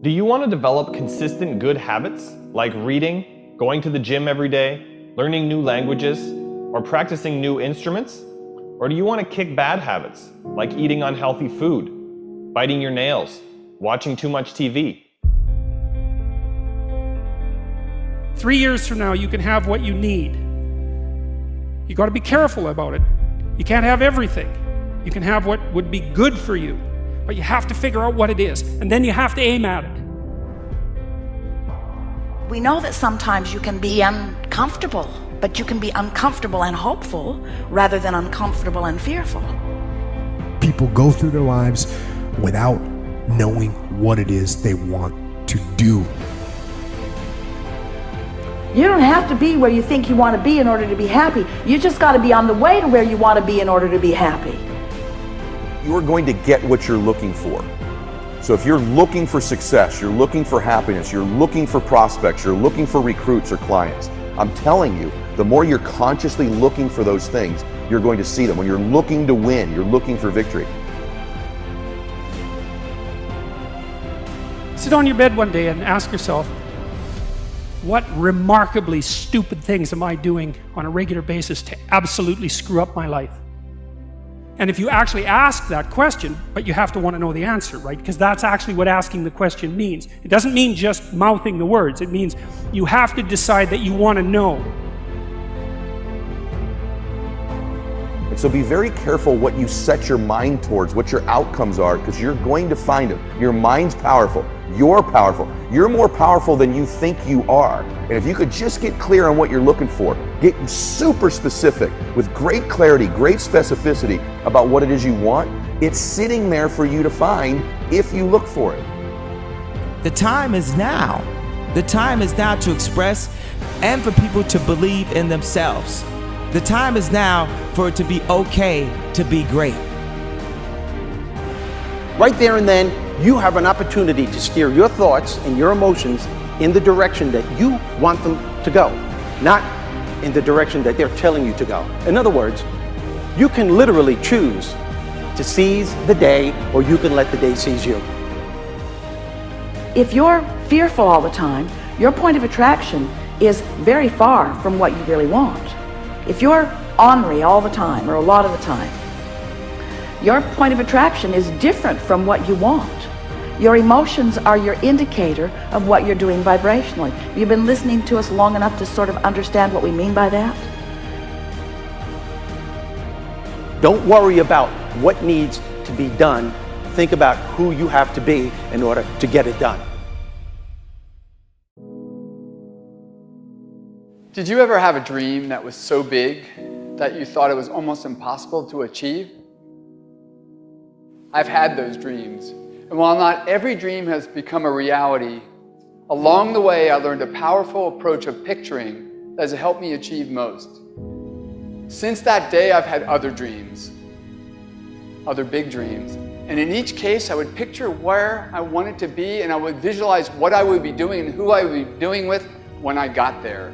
Do you want to develop consistent good habits like reading, going to the gym every day, learning new languages, or practicing new instruments? Or do you want to kick bad habits like eating unhealthy food, biting your nails, watching too much TV? 3 years from now, you can have what you need. You got to be careful about it. You can't have everything. You can have what would be good for you, but you have to figure out what it is, and then you have to aim at it. We know that sometimes you can be uncomfortable, but you can be uncomfortable and hopeful rather than uncomfortable and fearful. People go through their lives without knowing what it is they want to do. You don't have to be where you think you want to be in order to be happy. You just got to be on the way to where you want to be in order to be happy. You're going to get what you're looking for. So if you're looking for success, you're looking for happiness, you're looking for prospects, you're looking for recruits or clients, I'm telling you, the more you're consciously looking for those things, you're going to see them. When you're looking to win, you're looking for victory. Sit on your bed one day and ask yourself, what remarkably stupid things am I doing on a regular basis to absolutely screw up my life? And if you actually ask that question, but you have to want to know the answer, right? Because that's actually what asking the question means. It doesn't mean just mouthing the words. It means you have to decide that you want to know. And so be very careful what you set your mind towards, what your outcomes are, because you're going to find them. Your mind's powerful. You're powerful. You're more powerful than you think you are. And if you could just get clear on what you're looking for, get super specific with great clarity, great specificity about what it is you want, it's sitting there for you to find if you look for it. The time is now. The time is now to express and for people to believe in themselves. The time is now for it to be okay to be great. Right there and then, you have an opportunity to steer your thoughts and your emotions in the direction that you want them to go, not in the direction that they're telling you to go. In other words, you can literally choose to seize the day, or you can let the day seize you. If you're fearful all the time, your point of attraction is very far from what you really want. If you're ornery all the time, or a lot of the time, your point of attraction is different from what you want. Your emotions are your indicator of what you're doing vibrationally. You've been listening to us long enough to sort of understand what we mean by that? Don't worry about what needs to be done. Think about who you have to be in order to get it done. Did you ever have a dream that was so big that you thought it was almost impossible to achieve? I've had those dreams. And while not every dream has become a reality, along the way I learned a powerful approach of picturing that has helped me achieve most. Since that day, I've had other dreams, other big dreams. And in each case, I would picture where I wanted to be, and I would visualize what I would be doing and who I would be doing with when I got there.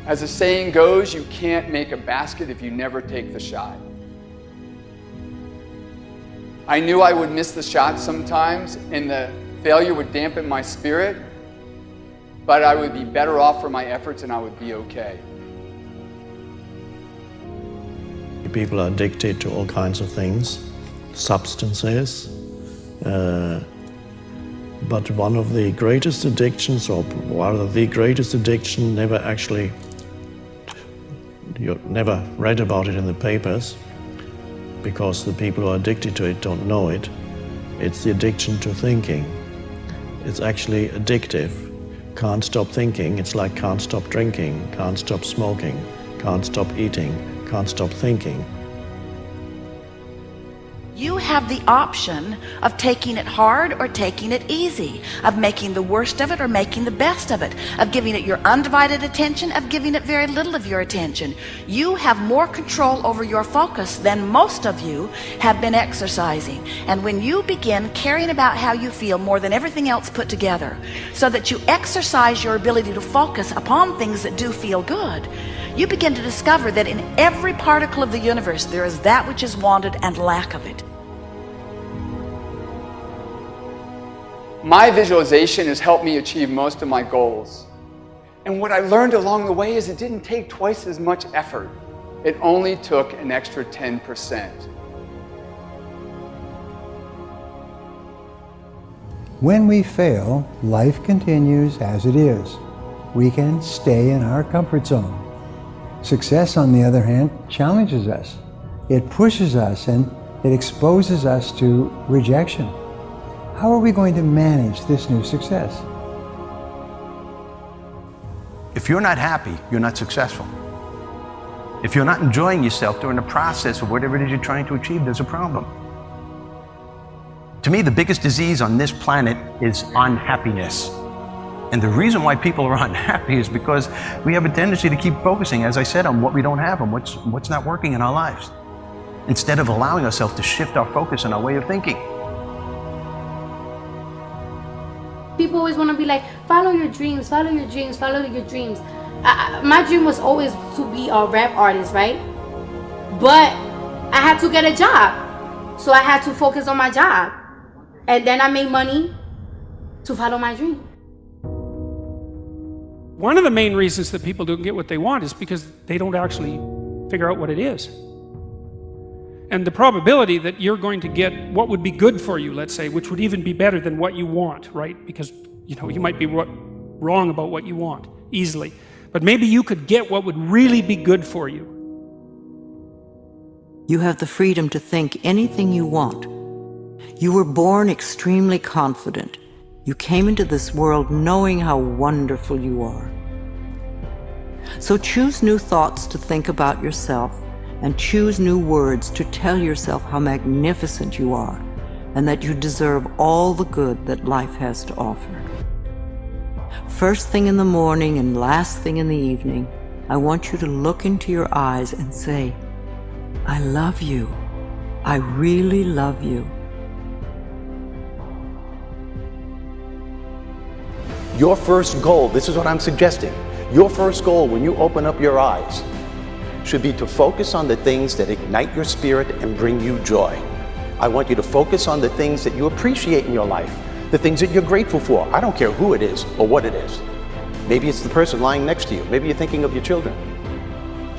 As the saying goes, you can't make a basket if you never take the shot. I knew I would miss the shot sometimes, and the failure would dampen my spirit, but I would be better off for my efforts and I would be okay. People are addicted to all kinds of things, substances, but one of the greatest addictions, or rather the greatest addiction, you never read about it in the papers, because the people who are addicted to it don't know it. It's the addiction to thinking. It's actually addictive. Can't stop thinking. It's like can't stop drinking, can't stop smoking, can't stop eating, can't stop thinking. You have the option of taking it hard or taking it easy, of making the worst of it or making the best of it, of giving it your undivided attention, of giving it very little of your attention. You have more control over your focus than most of you have been exercising. And when you begin caring about how you feel more than everything else put together, so that you exercise your ability to focus upon things that do feel good, you begin to discover that in every particle of the universe there is that which is wanted and lack of it. My visualization has helped me achieve most of my goals. And what I learned along the way is it didn't take twice as much effort. It only took an extra 10%. When we fail, life continues as it is. We can stay in our comfort zone. Success, on the other hand, challenges us. It pushes us and it exposes us to rejection. How are we going to manage this new success? If you're not happy, you're not successful. If you're not enjoying yourself during the process of whatever it is you're trying to achieve, there's a problem. To me, the biggest disease on this planet is unhappiness. And the reason why people are unhappy is because we have a tendency to keep focusing, as I said, on what we don't have and what's not working in our lives, instead of allowing ourselves to shift our focus and our way of thinking. People always want to be like, follow your dreams, follow your dreams, follow your dreams. My dream was always to be a rap artist, right? But I had to get a job. So I had to focus on my job. And then I made money to follow my dream. One of the main reasons that people don't get what they want is because they don't actually figure out what it is. And the probability that you're going to get what would be good for you, let's say, which would even be better than what you want, right? Because, you might be wrong about what you want easily. But maybe you could get what would really be good for you. You have the freedom to think anything you want. You were born extremely confident. You came into this world knowing how wonderful you are. So choose new thoughts to think about yourself, and choose new words to tell yourself how magnificent you are, and that you deserve all the good that life has to offer. First thing in the morning and last thing in the evening, I want you to look into your eyes and say, I love you. I really love you. Your first goal, this is what I'm suggesting, your first goal when you open up your eyes should be to focus on the things that ignite your spirit and bring you joy. I want you to focus on the things that you appreciate in your life, the things that you're grateful for. I don't care who it is or what it is. Maybe it's the person lying next to you. Maybe you're thinking of your children.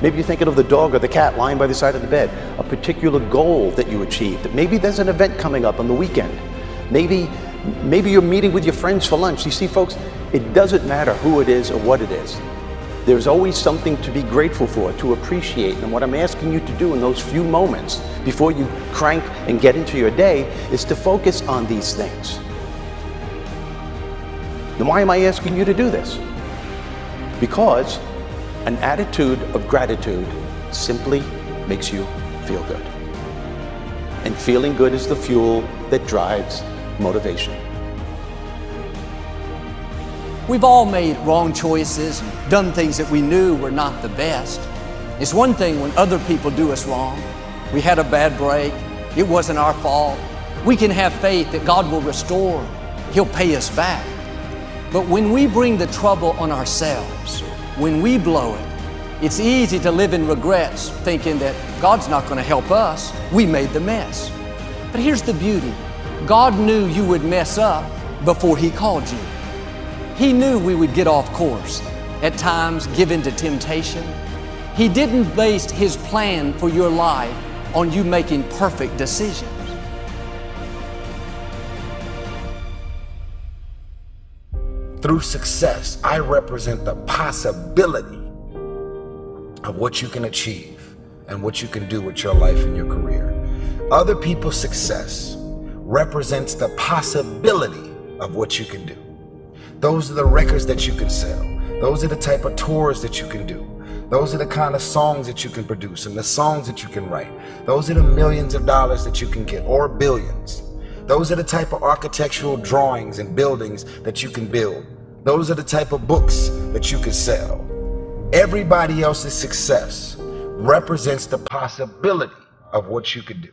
Maybe you're thinking of the dog or the cat lying by the side of the bed, a particular goal that you achieved. Maybe there's an event coming up on the weekend. Maybe you're meeting with your friends for lunch. You see, folks, it doesn't matter who it is or what it is. There's always something to be grateful for, to appreciate. And what I'm asking you to do in those few moments before you crank and get into your day is to focus on these things. And why am I asking you to do this? Because an attitude of gratitude simply makes you feel good. And feeling good is the fuel that drives motivation. We've all made wrong choices and done things that we knew were not the best. It's one thing when other people do us wrong. We had a bad break. It wasn't our fault. We can have faith that God will restore. He'll pay us back. But when we bring the trouble on ourselves, when we blow it, it's easy to live in regrets, thinking that God's not going to help us. We made the mess. But here's the beauty. God knew you would mess up before He called you. He knew we would get off course, at times give in to temptation. He didn't base His plan for your life on you making perfect decisions. Through success, I represent the possibility of what you can achieve and what you can do with your life and your career. Other people's success represents the possibility of what you can do. Those are the records that you can sell. Those are the type of tours that you can do. Those are the kind of songs that you can produce and the songs that you can write. Those are the millions of dollars that you can get, or billions. Those are the type of architectural drawings and buildings that you can build. Those are the type of books that you can sell. Everybody else's success represents the possibility of what you could do.